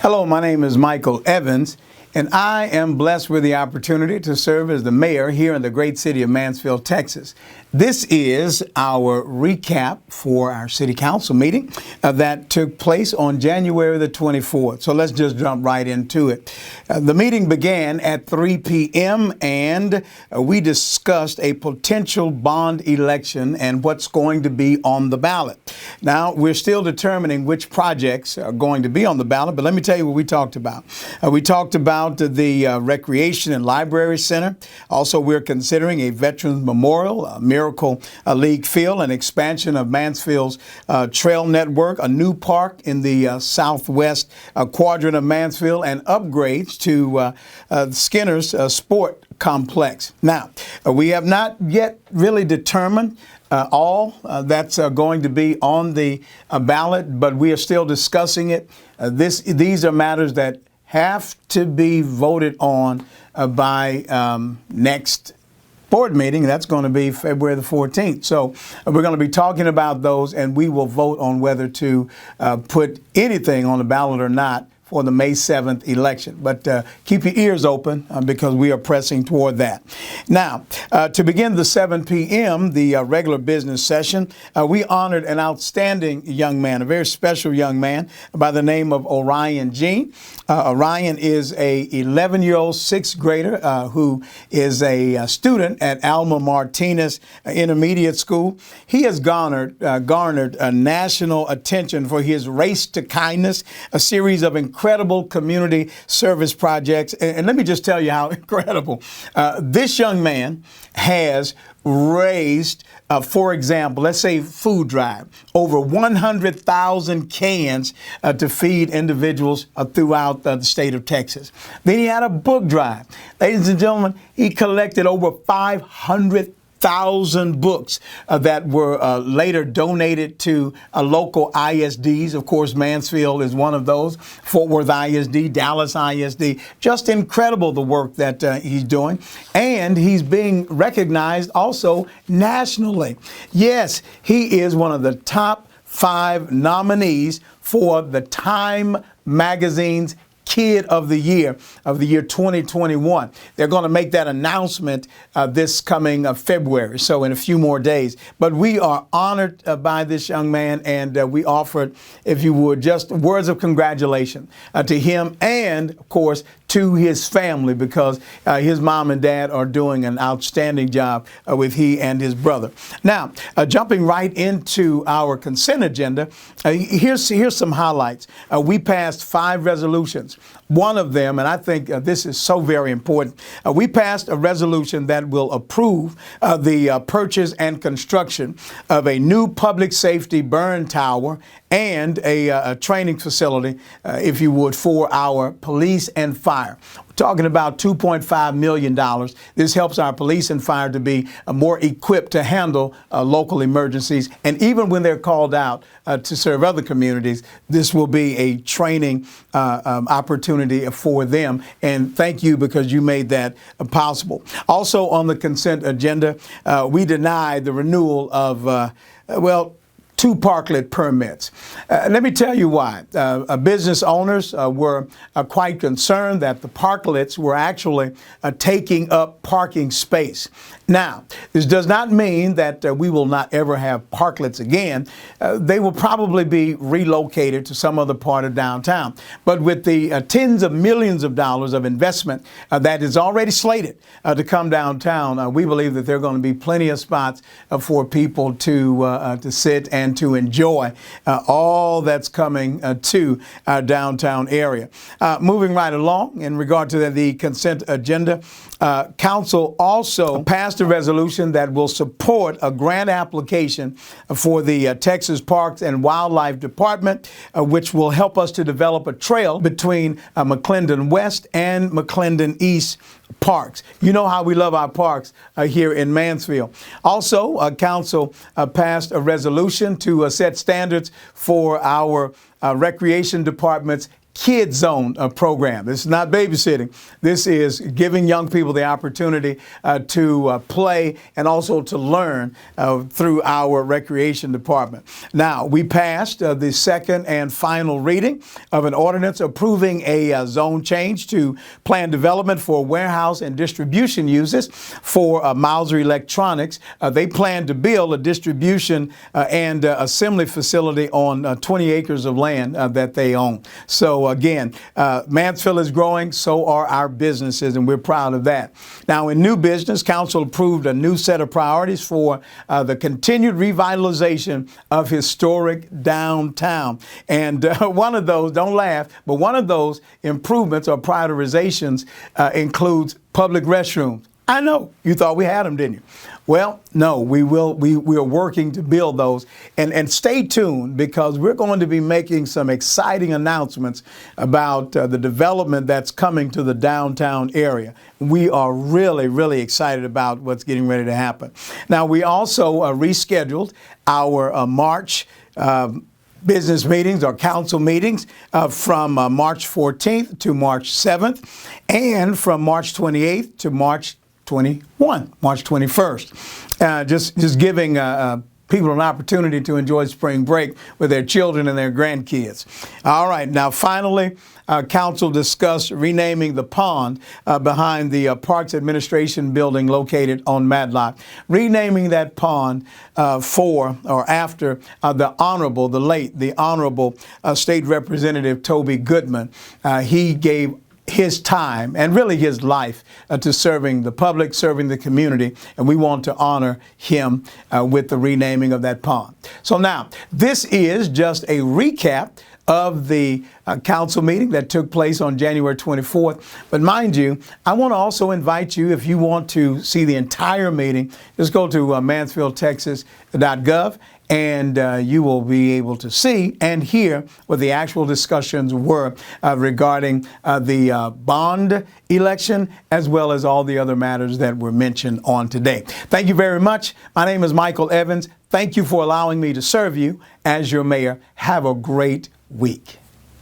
Hello, my name is Michael Evans, and I am blessed with the opportunity to serve as the mayor here in the great city of Mansfield, Texas. This is our recap for our city council meeting that took place on January the 24th. So let's just jump right into it. The meeting began at 3 p.m. and we discussed a potential bond election and what's going to be on the ballot. Now, we're still determining which projects are going to be on the ballot, but let me tell you what we talked about. We talked about the Recreation and Library Center. Also, we're considering a Veterans Memorial, a Miracle League Field, an expansion of Mansfield's trail network, a new park in the southwest quadrant of Mansfield, and upgrades to Skinner's Sport Complex. Now, we have not yet really determined all that's going to be on the ballot, but we are still discussing it. These are matters that have to be voted on by next board meeting. That's going to be February the 14th. So we're going to be talking about those, and we will vote on whether to put anything on the ballot or not for the May 7th election. But keep your ears open because we are pressing toward that. Now, to begin the 7 p.m., the regular business session, we honored an outstanding young man, a very special young man by the name of Orion Jean. Orion is a 11-year-old sixth grader who is a student at Alma Martinez Intermediate School. He has garnered national attention for his Race to Kindness, a series of incredible community service projects. And let me just tell you how incredible. This young man has raised, for example, let's say food drive, over 100,000 cans to feed individuals throughout the state of Texas. Then he had a book drive. Ladies and gentlemen, he collected over 500,000 books that were later donated to local ISDs. Of course, Mansfield is one of those. Fort Worth ISD, Dallas ISD. Just incredible the work that he's doing. And he's being recognized also nationally. Yes, he is one of the top 5 nominees for the Time Magazine's Kid of the Year 2021. They're going to make that announcement this coming February, so in a few more days. But we are honored by this young man, and we offered, if you would, just words of congratulations to him and, of course, to his family, because his mom and dad are doing an outstanding job with he and his brother. Now, jumping right into our consent agenda, here's some highlights. We passed 5 resolutions. One of them, and I think this is so very important, we passed a resolution that will approve the purchase and construction of a new public safety burn tower and a training facility, if you would, for our police and fire. We're talking about $2.5 million. This helps our police and fire to be more equipped to handle local emergencies. And even when they're called out to serve other communities, this will be a training opportunity for them. And thank you, because you made that possible. Also on the consent agenda, we denied the renewal of, 2 parklet permits. Let me tell you why. Business owners were quite concerned that the parklets were actually taking up parking space. Now, this does not mean that we will not ever have parklets again. They will probably be relocated to some other part of downtown. But with the tens of millions of dollars of investment that is already slated to come downtown, we believe that there are going to be plenty of spots for people to sit and to enjoy all that's coming to our downtown area. Moving right along, in regard to the consent agenda, Council also passed a resolution that will support a grant application for the Texas Parks and Wildlife Department, which will help us to develop a trail between McClendon West and McClendon East parks. You know how we love our parks here in Mansfield. Also, Council passed a resolution to set standards for our recreation department's Kids Zone program. This is not babysitting. This is giving young people the opportunity to play and also to learn through our recreation department. Now, we passed the second and final reading of an ordinance approving a zone change to plan development for warehouse and distribution uses for Mauser Electronics. They plan to build a distribution and assembly facility on 20 acres of land that they own. So again, Mansfield is growing, so are our businesses, and we're proud of that. Now, in new business, Council approved a new set of priorities for the continued revitalization of historic downtown. And one of those, don't laugh, but one of those improvements or prioritizations includes public restrooms. I know you thought we had them, didn't you? Well, no, we are working to build those, and stay tuned, because we're going to be making some exciting announcements about the development that's coming to the downtown area. We are really, really excited about what's getting ready to happen. Now, we also rescheduled our March business meetings or council meetings from March 14th to March 7th, and from March 28th to March 21st. Just giving people an opportunity to enjoy spring break with their children and their grandkids. All right, now finally, Council discussed renaming the pond behind the Parks Administration building located on Matlock. Renaming that pond for or after the late Honorable State Representative Toby Goodman. He gave his time and really his life to serving the public, serving the community, and we want to honor him with the renaming of that pond. So now, this is just a recap of the council meeting that took place on January 24th. But mind you, I want to also invite you, if you want to see the entire meeting, just go to mansfieldtexas.gov, and you will be able to see and hear what the actual discussions were regarding the bond election, as well as all the other matters that were mentioned on today. Thank you very much. My name is Michael Evans. Thank you for allowing me to serve you as your mayor. Have a great week.